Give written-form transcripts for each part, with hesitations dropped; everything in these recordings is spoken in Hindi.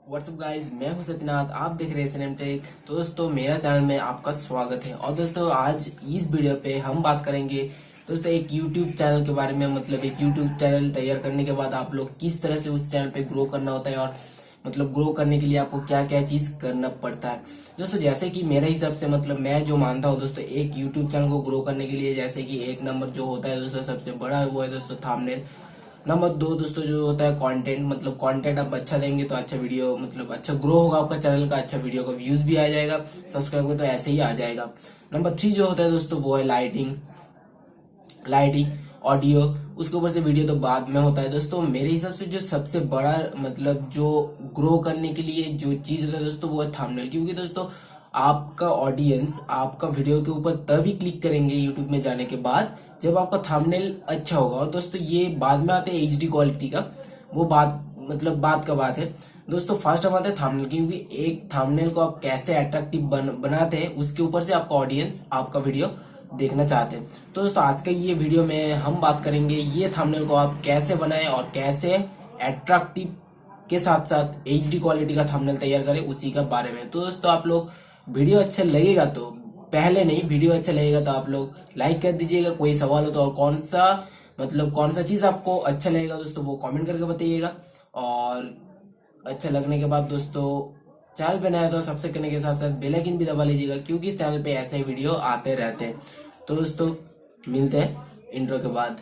व्हाट्सअप गाइज, मैं हूं सत्यनाथ। आप देख रहे हैं सिनेम टेक। तो दोस्तों, मेरा चैनल में आपका स्वागत है। और दोस्तों, आज इस वीडियो पे हम बात करेंगे दोस्तों एक यूट्यूब चैनल के बारे में। मतलब एक यूट्यूब चैनल तैयार करने के बाद आप लोग किस तरह से उस चैनल पे ग्रो करना होता है, और मतलब ग्रो करने के लिए आपको क्या क्या चीज करना पड़ता है। दोस्तों, जैसे कि मेरे हिसाब से मतलब मैं जो मानता हूँ दोस्तों, एक यूट्यूब चैनल को ग्रो करने के लिए जैसे कि एक नंबर जो होता है दोस्तों सबसे बड़ा, वो है दोस्तों थंबनेल। नंबर दो दोस्तों जो होता है कंटेंट। मतलब कंटेंट आप अच्छा देंगे तो अच्छा वीडियो, मतलब अच्छा ग्रो होगा आपका चैनल का, अच्छा वीडियो का व्यूज भी आ जाएगा, सब्सक्राइबर तो ऐसे ही आ जाएगा। नंबर थ्री जो होता है दोस्तों वो है लाइटिंग। ऑडियो, उसके ऊपर से वीडियो तो बाद में होता है दोस्तों। मेरे हिसाब से जो सबसे बड़ा मतलब जो ग्रो करने के लिए जो चीज होता है दोस्तों वो है थंबनेल। क्योंकि दोस्तों आपका ऑडियंस आपका वीडियो के ऊपर तभी क्लिक करेंगे यूट्यूब में जाने के बाद जब आपका थंबनेल अच्छा होगा। और दोस्तों ये बाद में आते हैं एचडी क्वालिटी का, वो बात मतलब बात का बात है दोस्तों। फर्स्ट हम आते हैं थंबनेल, क्योंकि एक थंबनेल को आप कैसे अट्रैक्टिव बनाते हैं उसके ऊपर से आपका ऑडियंस आपका वीडियो देखना चाहते हैं। तो दोस्तों आज का ये वीडियो में हम बात करेंगे ये थंबनेल को आप कैसे बनाएं और कैसे अट्रैक्टिव के साथ साथ एचडी क्वालिटी का थंबनेल तैयार करें, उसी का बारे में। तो दोस्तों आप लोग वीडियो अच्छा लगेगा तो पहले नहीं, वीडियो अच्छा लगेगा तो आप लोग लाइक कर दीजिएगा। कोई सवाल हो तो, और कौन सा चीज आपको अच्छा लगेगा दोस्तों वो कमेंट करके बताइएगा। और अच्छा लगने के बाद दोस्तों चैनल पे नया तो सब्सक्राइब करने के साथ साथ बेल आइकन भी दबा लीजिएगा, क्योंकि इस चैनल पे ऐसे वीडियो आते रहते हैं। तो दोस्तों मिलते हैं इंट्रो के बाद।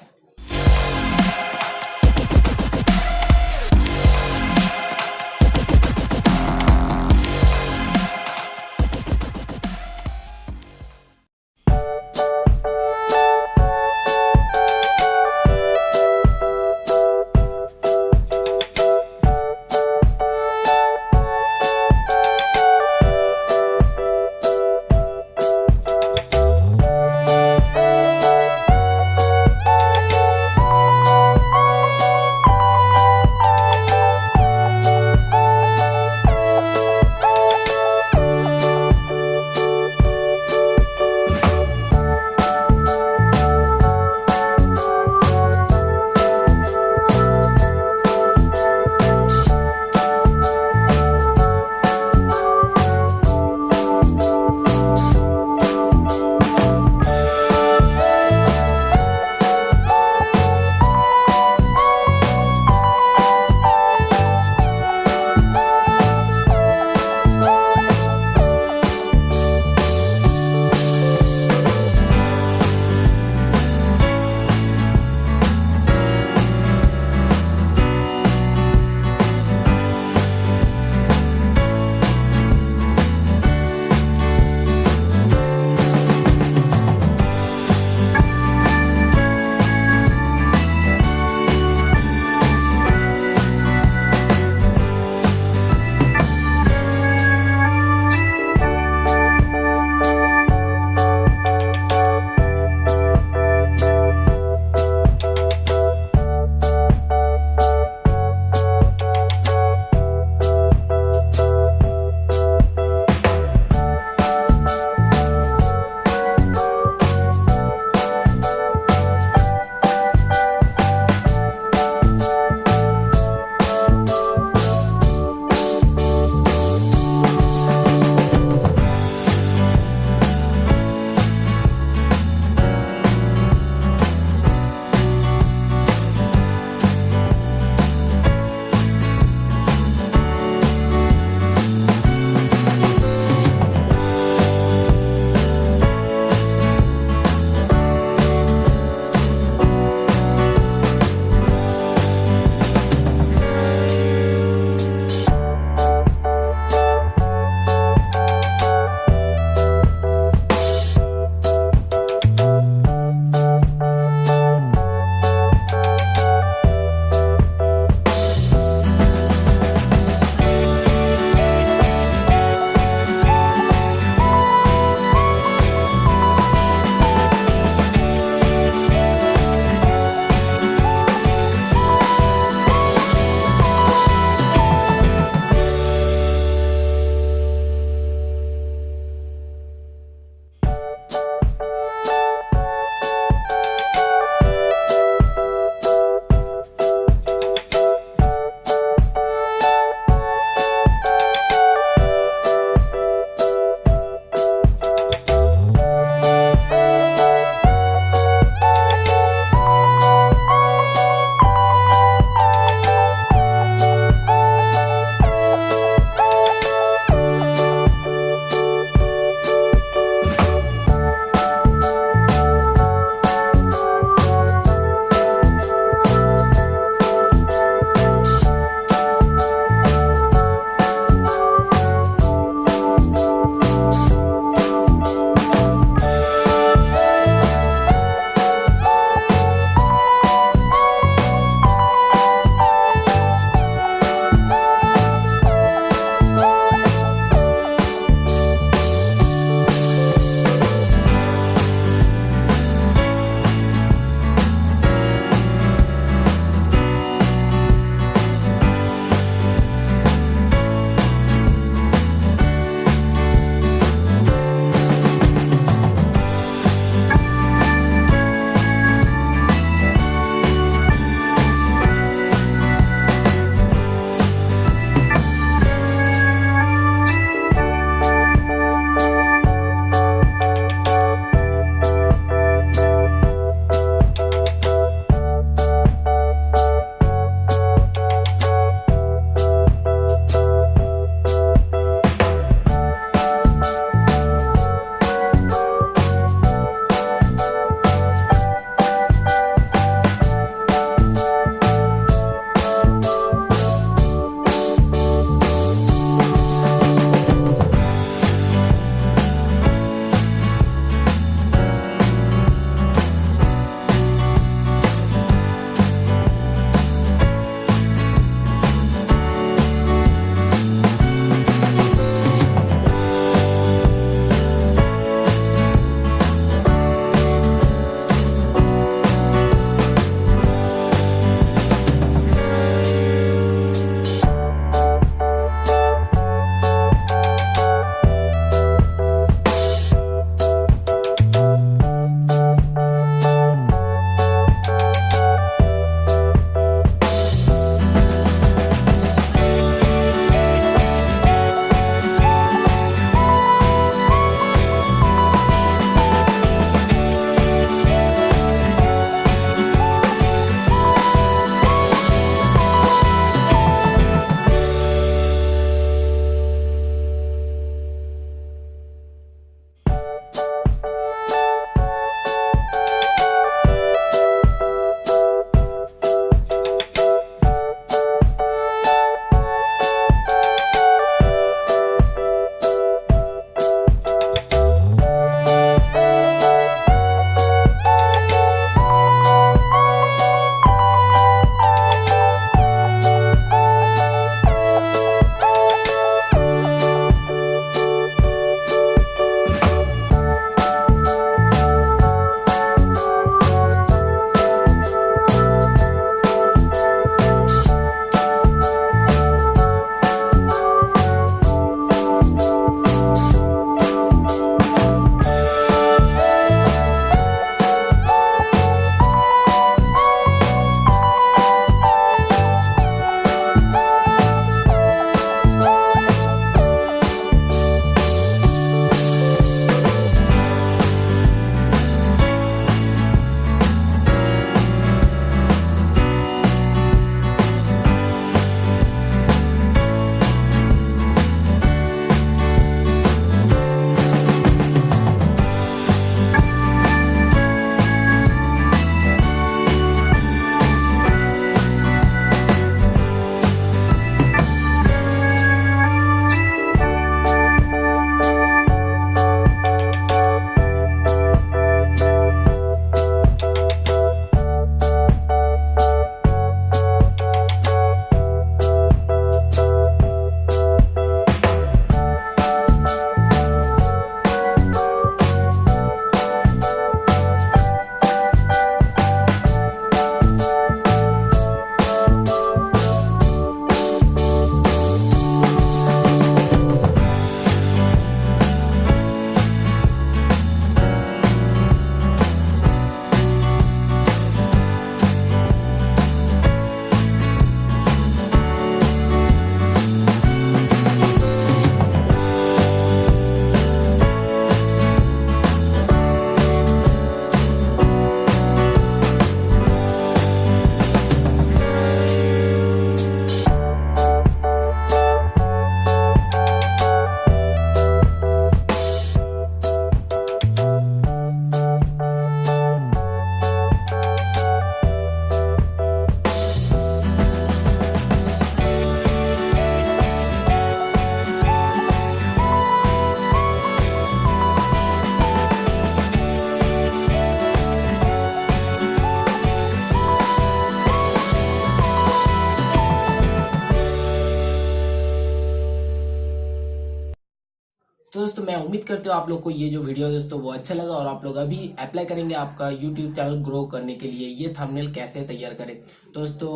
तो दोस्तों मैं उम्मीद करती हूँ आप लोग को ये जो वीडियो है दोस्तों वो अच्छा लगा और आप लोग अभी अप्लाई करेंगे आपका यूट्यूब चैनल ग्रो करने के लिए ये थंबनेल कैसे तैयार करें। तो दोस्तों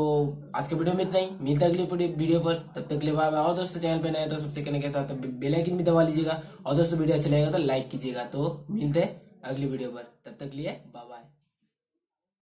आज के वीडियो में इतना ही, मिलता है अगली वीडियो पर, तब तक के लिए बाय बाय। और दोस्तों चैनल पे नए तो सबसे करने के साथ बेल आइकन भी दबा लीजिएगा और दोस्तों वीडियो अच्छा लगेगा तो लाइक कीजिएगा। तो मिलते हैं अगली वीडियो पर, तब तक के लिए बाय बाय।